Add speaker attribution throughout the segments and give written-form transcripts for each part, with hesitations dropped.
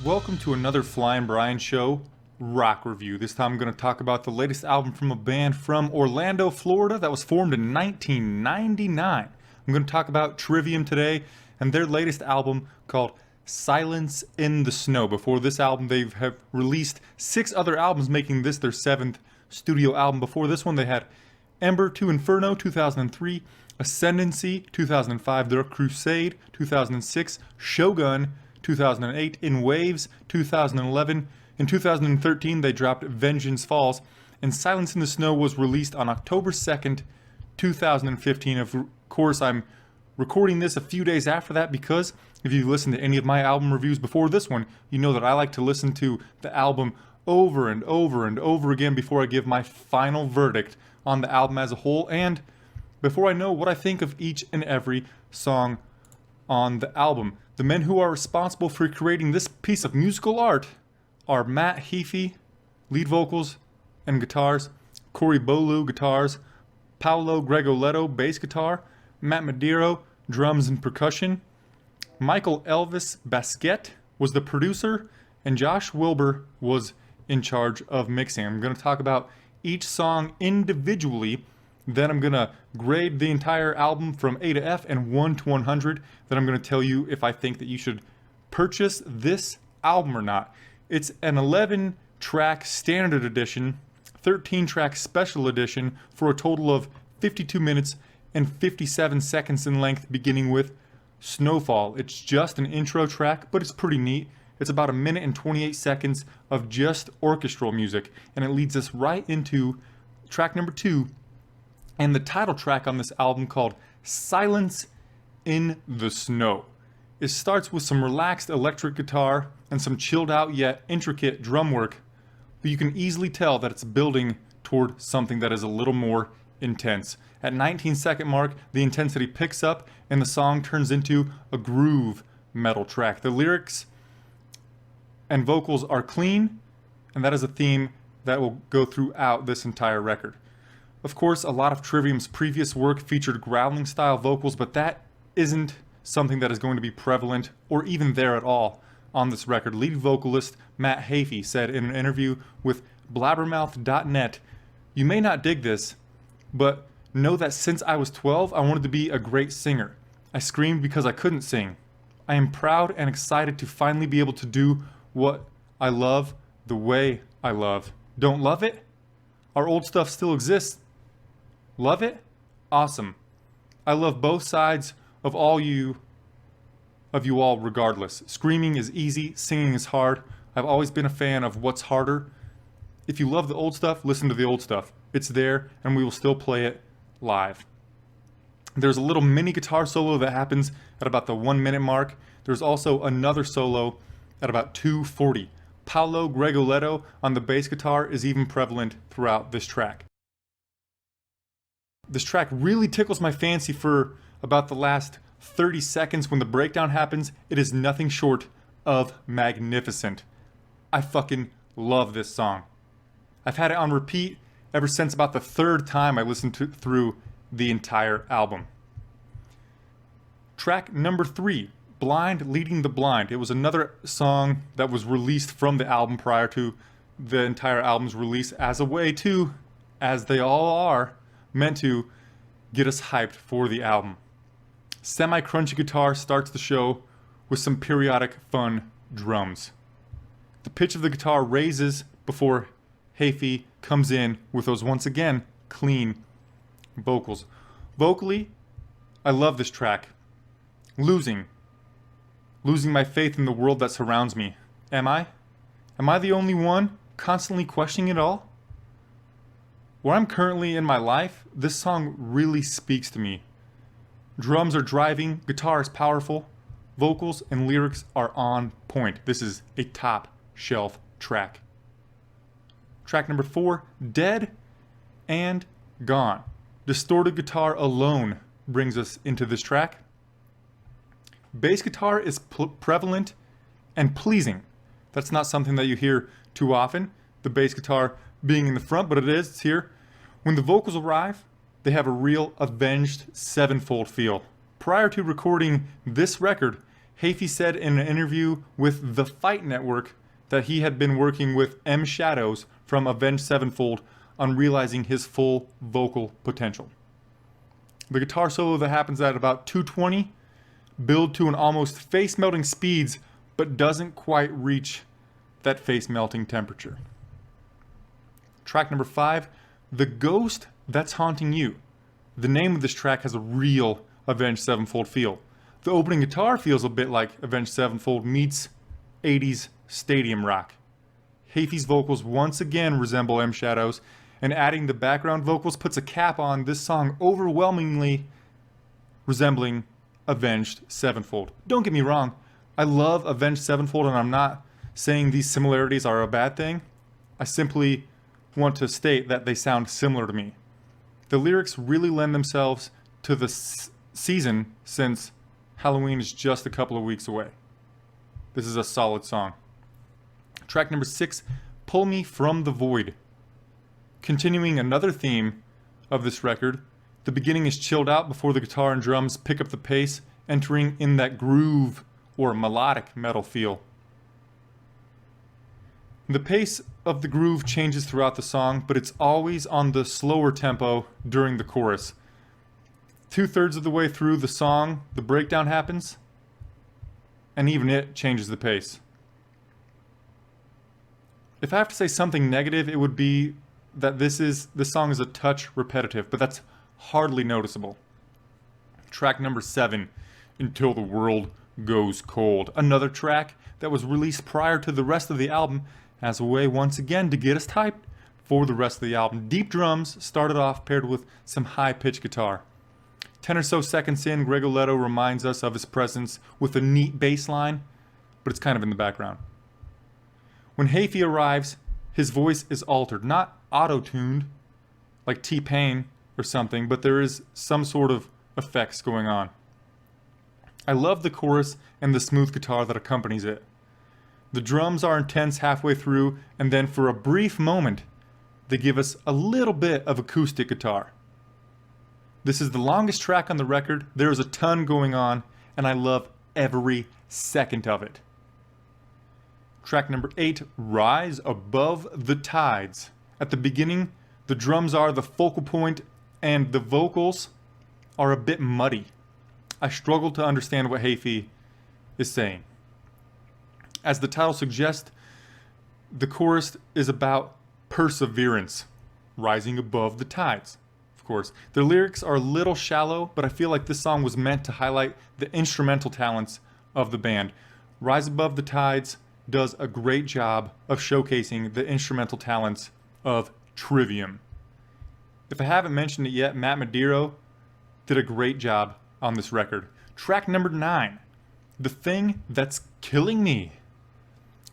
Speaker 1: welcome to another Flying Brian Show rock review. This time I'm going to talk about the latest album from a band from Orlando, Florida that was formed in 1999. I'm going to talk about Trivium today and their latest album called Silence in the Snow. Before this album, they have released 6 other albums, making this their 7th studio album. Before this one, they had Ember to Inferno, 2003, Ascendancy, 2005, Their Crusade, 2006, Shogun, 2008, In Waves, 2011. In 2013, they dropped Vengeance Falls, and Silence in the Snow was released on October 2nd, 2015. Of course, I'm recording this a few days after that because if you listened to any of my album reviews before this one, you know that I like to listen to the album over and over and over again before I give my final verdict on the album as a whole, and before I know what I think of each and every song on the album. The men who are responsible for creating this piece of musical art are Matt Heafy, lead vocals and guitars, Corey Bolu, guitars, Paolo Gregoletto, bass guitar, Matt Madero, drums and percussion, Michael Elvis Basquette was the producer, and Josh Wilbur was in charge of mixing. I'm going to talk about each song individually. Then I'm going to grade the entire album from A to F and 1 to 100. Then I'm going to tell you if I think that you should purchase this album or not. It's an 11-track standard edition, 13-track special edition for a total of 52 minutes and 57 seconds in length, beginning with Snowfall. It's just an intro track, but it's pretty neat. It's about 1 minute and 28 seconds of just orchestral music, and it leads us right into track number 2, and the title track on this album called Silence in the Snow. It starts with some relaxed electric guitar and some chilled out yet intricate drum work, but you can easily tell that it's building toward something that is a little more intense. At 19-second mark, the intensity picks up and the song turns into a groove metal track. The lyrics and vocals are clean, and that is a theme that will go throughout this entire record. Of course, a lot of Trivium's previous work featured growling style vocals, but that isn't something that is going to be prevalent or even there at all on this record. Lead vocalist Matt Heafy said in an interview with blabbermouth.net, "You may not dig this, but know that since I was 12, I wanted to be a great singer. I screamed because I couldn't sing. I am proud and excited to finally be able to do what I love the way I love. Don't love it? Our old stuff still exists. Love it? Awesome. I love both sides of you all regardless. Screaming is easy, singing is hard. I've always been a fan of what's harder. If you love the old stuff, listen to the old stuff. It's there, and we will still play it live." There's a little mini guitar solo that happens at about the 1 minute mark. There's also another solo at about 2:40. Paolo Gregoletto on the bass guitar is even prevalent throughout this track. This track really tickles my fancy for about the last 30 seconds. When the breakdown happens, it is nothing short of magnificent. I fucking love this song. I've had it on repeat ever since about the 3rd time I listened through the entire album. Track number 3, Blind Leading the Blind. It was another song that was released from the album prior to the entire album's release as a way to, as they all are, meant to get us hyped for the album. Semi-crunchy guitar starts the show with some periodic fun drums. The pitch of the guitar raises before Heafy comes in with those once again clean vocals. Vocally, I love this track. Losing my faith in the world that surrounds me. Am I? Am I the only one constantly questioning it all? Where I'm currently in my life, this song really speaks to me. Drums are driving, guitar is powerful, vocals and lyrics are on point. This is a top shelf track. Track number 4, Dead and Gone. Distorted guitar alone brings us into this track. Bass guitar is prevalent and pleasing. That's not something that you hear too often, the bass guitar being in the front, but it is, it's here. When the vocals arrive, they have a real Avenged Sevenfold feel. Prior to recording this record, Hafey said in an interview with The Fight Network that he had been working with M. Shadows from Avenged Sevenfold on realizing his full vocal potential. The guitar solo that happens at about 220 build to an almost face-melting speeds, but doesn't quite reach that face-melting temperature. Track number 5, The Ghost That's Haunting You. The name of this track has a real Avenged Sevenfold feel. The opening guitar feels a bit like Avenged Sevenfold meets 80s stadium rock. Hafey's vocals once again resemble M. Shadows, and adding the background vocals puts a cap on this song overwhelmingly resembling Avenged Sevenfold. Don't get me wrong, I love Avenged Sevenfold, and I'm not saying these similarities are a bad thing. I simply want to state that they sound similar to me. The lyrics really lend themselves to the season, since Halloween is just a couple of weeks away. This is a solid song. Track number 6, Pull Me From the Void. Continuing another theme of this record, the beginning is chilled out before the guitar and drums pick up the pace, entering in that groove or melodic metal feel. The pace of the groove changes throughout the song, but it's always on the slower tempo during the chorus. 2/3 of the way through the song, the breakdown happens, and even it changes the pace. If I have to say something negative, it would be that this song is a touch repetitive, but that's hardly noticeable. Track number 7, Until the World Goes Cold. Another track that was released prior to the rest of the album as a way once again to get us hyped for the rest of the album. Deep drums started off paired with some high-pitched guitar. 10 or so seconds in, Gregoletto reminds us of his presence with a neat bass line, but it's kind of in the background. When Hafey arrives, his voice is altered, not auto-tuned like T-Pain or something, but there is some sort of effects going on. I love the chorus and the smooth guitar that accompanies it. The drums are intense halfway through, and then for a brief moment, they give us a little bit of acoustic guitar. This is the longest track on the record. There is a ton going on, and I love every second of it. Track number 8, Rise Above the Tides. At the beginning, the drums are the focal point, and the vocals are a bit muddy. I struggle to understand what Hafey is saying. As the title suggests, the chorus is about perseverance, rising above the tides. Of course, the lyrics are a little shallow, but I feel like this song was meant to highlight the instrumental talents of the band. Rise Above the Tides does a great job of showcasing the instrumental talents of Trivium. If I haven't mentioned it yet, Matt Madero did a great job on this record. Track number 9, The Thing That's Killing Me.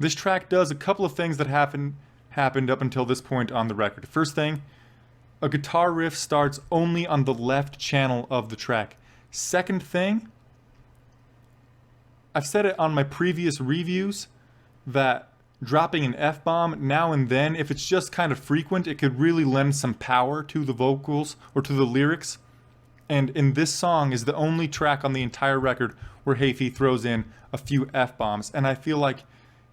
Speaker 1: This track does a couple of things that happened up until this point on the record. First thing, a guitar riff starts only on the left channel of the track. Second thing, I've said it on my previous reviews that dropping an F-bomb now and then, if it's just kind of frequent, it could really lend some power to the vocals or to the lyrics. And in this song is the only track on the entire record where Hafey throws in a few F-bombs. And I feel like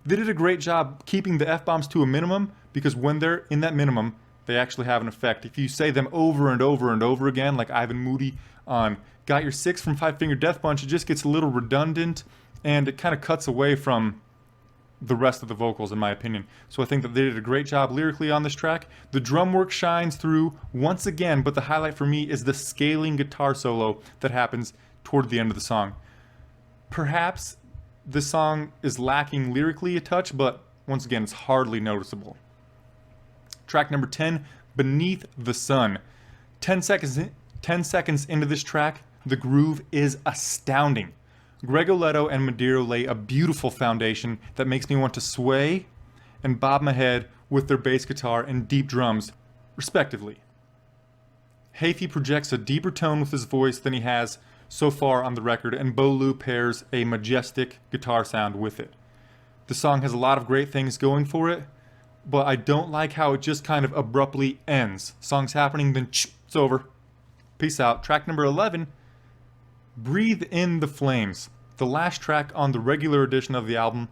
Speaker 1: they did a great job keeping the F-bombs to a minimum, because when they're in that minimum, they actually have an effect. If you say them over and over and over again, like Ivan Moody on Got Your Six from Five Finger Death Punch, it just gets a little redundant, and it kind of cuts away from the rest of the vocals, in my opinion. So I think that they did a great job lyrically on this track. The drum work shines through once again, but the highlight for me is the scaling guitar solo that happens toward the end of the song. Perhaps this song is lacking lyrically a touch, but once again, it's hardly noticeable. Track number 10, Beneath the Sun. 10 seconds into this track, the groove is astounding. Gregoletto and Madero lay a beautiful foundation that makes me want to sway and bob my head with their bass guitar and deep drums, respectively. Hafey projects a deeper tone with his voice than he has so far on the record, and Bolu pairs a majestic guitar sound with it. The song has a lot of great things going for it, but I don't like how it just kind of abruptly ends. Song's happening, then it's over. Peace out. Track number 11, Breathe in the Flames. The last track on the regular edition of the album,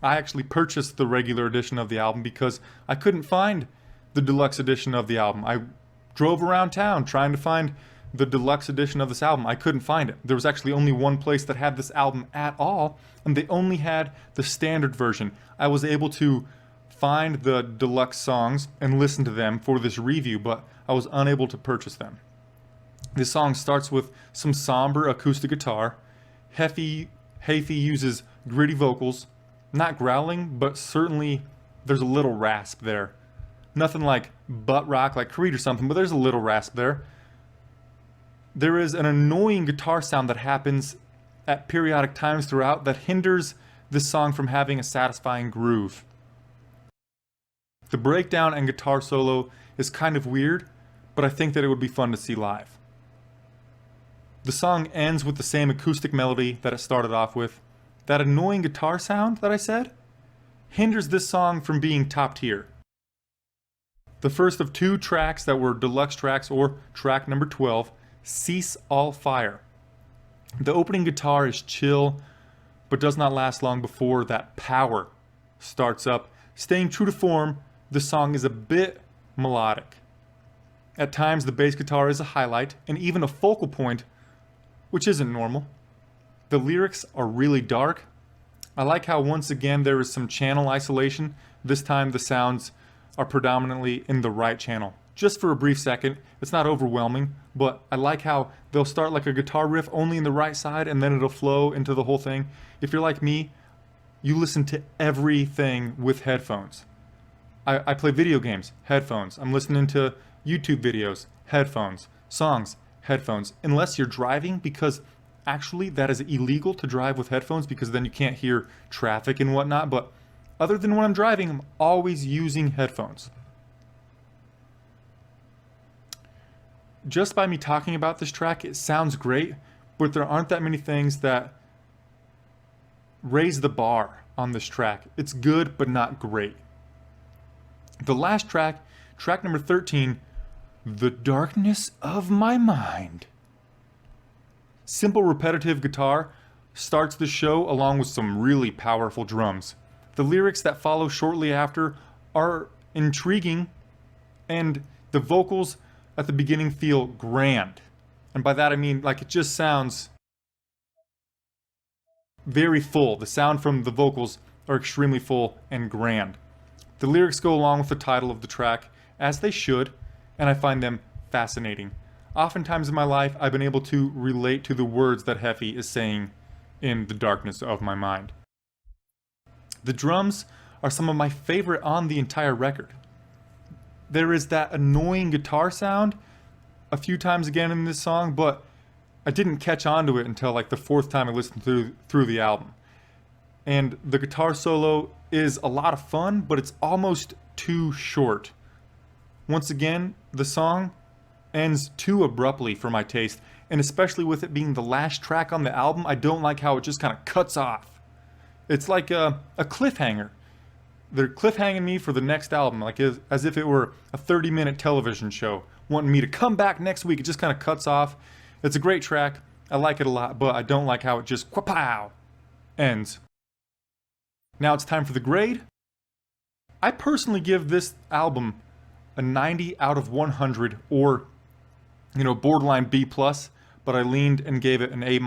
Speaker 1: I actually purchased the regular edition of the album because I couldn't find the deluxe edition of the album. I drove around town trying to find the deluxe edition of this album. I couldn't find it. There was actually only one place that had this album at all, and they only had the standard version. I was able to find the deluxe songs and listen to them for this review, but I was unable to purchase them. This song starts with some somber acoustic guitar. Hafey uses gritty vocals, not growling, but certainly there's a little rasp there. Nothing like butt rock like Creed or something, but there's a little rasp there. There is an annoying guitar sound that happens at periodic times throughout that hinders this song from having a satisfying groove. The breakdown and guitar solo is kind of weird, but I think that it would be fun to see live. The song ends with the same acoustic melody that it started off with. That annoying guitar sound that I said hinders this song from being top tier. The first of two tracks that were deluxe tracks, or track number 12, Cease All Fire. The opening guitar is chill, but does not last long before that power starts up. Staying true to form, the song is a bit melodic. At times the bass guitar is a highlight and even a focal point, which isn't normal. The lyrics are really dark. I like how once again there is some channel isolation. This time the sounds are predominantly in the right channel. Just for a brief second, it's not overwhelming, but I like how they'll start like a guitar riff only in the right side and then it'll flow into the whole thing. If you're like me, you listen to everything with headphones. I play video games, headphones. I'm listening to YouTube videos, headphones. Songs, headphones. Unless you're driving, because actually that is illegal to drive with headphones because then you can't hear traffic and whatnot. But other than when I'm driving, I'm always using headphones. Just by me talking about this track, it sounds great, but there aren't that many things that raise the bar on this track. It's good, but not great. The last track, track number 13, The Darkness of My Mind. Simple repetitive guitar starts the show along with some really powerful drums. The lyrics that follow shortly after are intriguing, and the vocals at the beginning feel grand. And by that I mean like it just sounds very full. The sound from the vocals are extremely full and grand. The lyrics go along with the title of the track, as they should, and I find them fascinating. Oftentimes in my life, I've been able to relate to the words that Hafey is saying in The Darkness of My Mind. The drums are some of my favorite on the entire record. There is that annoying guitar sound a few times again in this song, but I didn't catch on to it until like the fourth time I listened through the album. And the guitar solo is a lot of fun, but it's almost too short. Once again, the song ends too abruptly for my taste, and especially with it being the last track on the album, I don't like how it just kind of cuts off. It's like a cliffhanger. They're cliffhanging me for the next album, like as if it were a 30-minute television show, wanting me to come back next week. It just kind of cuts off. It's a great track. I like it a lot, but I don't like how it just quapow ends. Now it's time for the grade. I personally give this album a 90 out of 100, or, borderline B+, but I leaned and gave it an A-.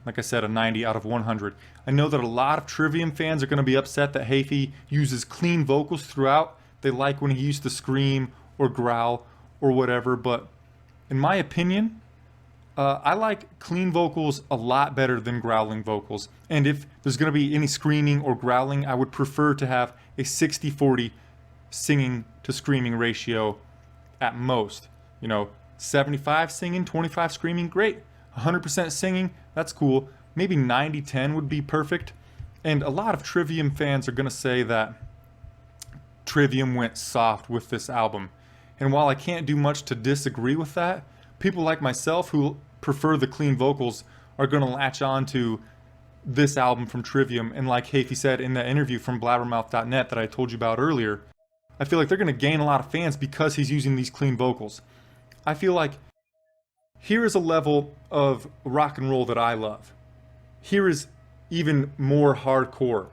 Speaker 1: Like I said, a 90 out of 100. I know that a lot of Trivium fans are going to be upset that Hafey uses clean vocals throughout. They like when he used to scream or growl or whatever, but in my opinion, I like clean vocals a lot better than growling vocals. And if there's going to be any screaming or growling, I would prefer to have a 60-40 singing to screaming ratio at most. 75 singing, 25 screaming, great. 100% singing, that's cool. Maybe 90-10 would be perfect. And a lot of Trivium fans are going to say that Trivium went soft with this album. And while I can't do much to disagree with that, people like myself who prefer the clean vocals are going to latch on to this album from Trivium. And like Hafey said in that interview from blabbermouth.net that I told you about earlier, I feel like they're going to gain a lot of fans because he's using these clean vocals. I feel like here is a level of rock and roll that I love. here is even more hardcore.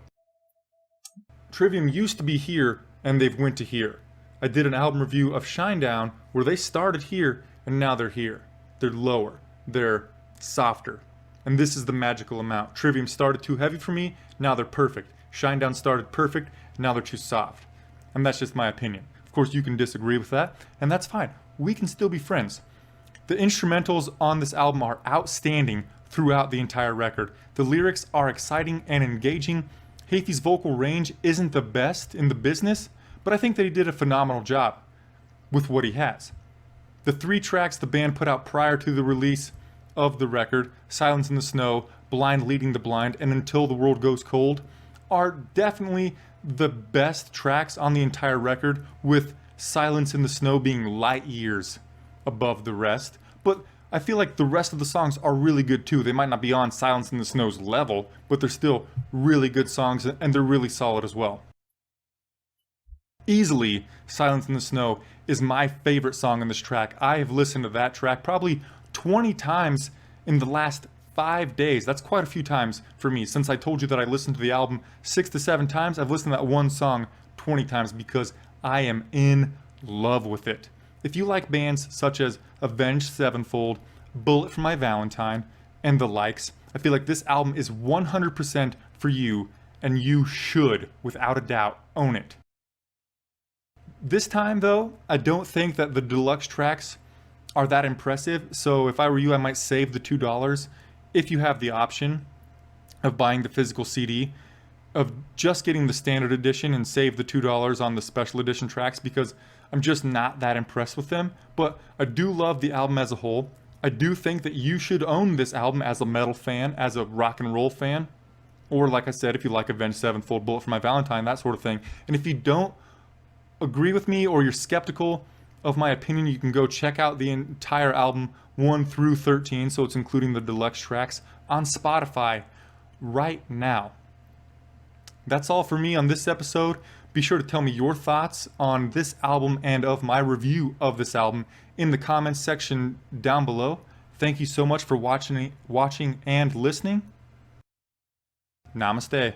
Speaker 1: Trivium used to be here and they've went to here. I did an album review of Shinedown where they started here and now they're here. They're lower, they're softer. And this is the magical amount. Trivium started too heavy for me, now they're perfect. Shinedown started perfect, now they're too soft. And that's just my opinion. Of course you can disagree with that, and that's fine. We can still be friends. The instrumentals on this album are outstanding throughout the entire record. The lyrics are exciting and engaging. Haefe's vocal range isn't the best in the business, but I think that he did a phenomenal job with what he has. The 3 tracks the band put out prior to the release of the record, Silence in the Snow, Blind Leading the Blind, and Until the World Goes Cold, are definitely the best tracks on the entire record, with Silence in the Snow being light years above the rest. But I feel like the rest of the songs are really good too. They might not be on Silence in the Snow's level, but they're still really good songs and they're really solid as well. Easily, Silence in the Snow is my favorite song on this track. I have listened to that track probably 20 times in the last 5 days. That's quite a few times for me. Since I told you that I listened to the album 6 to 7 times, I've listened to that one song 20 times because I am in love with it. If you like bands such as Avenged Sevenfold, Bullet for My Valentine, and the likes, I feel like this album is 100% for you, and you should, without a doubt, own it. This time though, I don't think that the deluxe tracks are that impressive, so if I were you, I might save the $2 if you have the option of buying the physical CD, of just getting the standard edition and save the $2 on the special edition tracks, because I'm just not that impressed with them. But I do love the album as a whole. I do think that you should own this album as a metal fan, as a rock and roll fan, or like I said, if you like Avenged Sevenfold, Bullet for My Valentine, that sort of thing. And if you don't agree with me or you're skeptical of my opinion, you can go check out the entire album 1 through 13, so it's including the deluxe tracks, on Spotify right now. That's all for me on this episode. Be sure to tell me your thoughts on this album and of my review of this album in the comments section down below. Thank you so much for watching and listening. Namaste.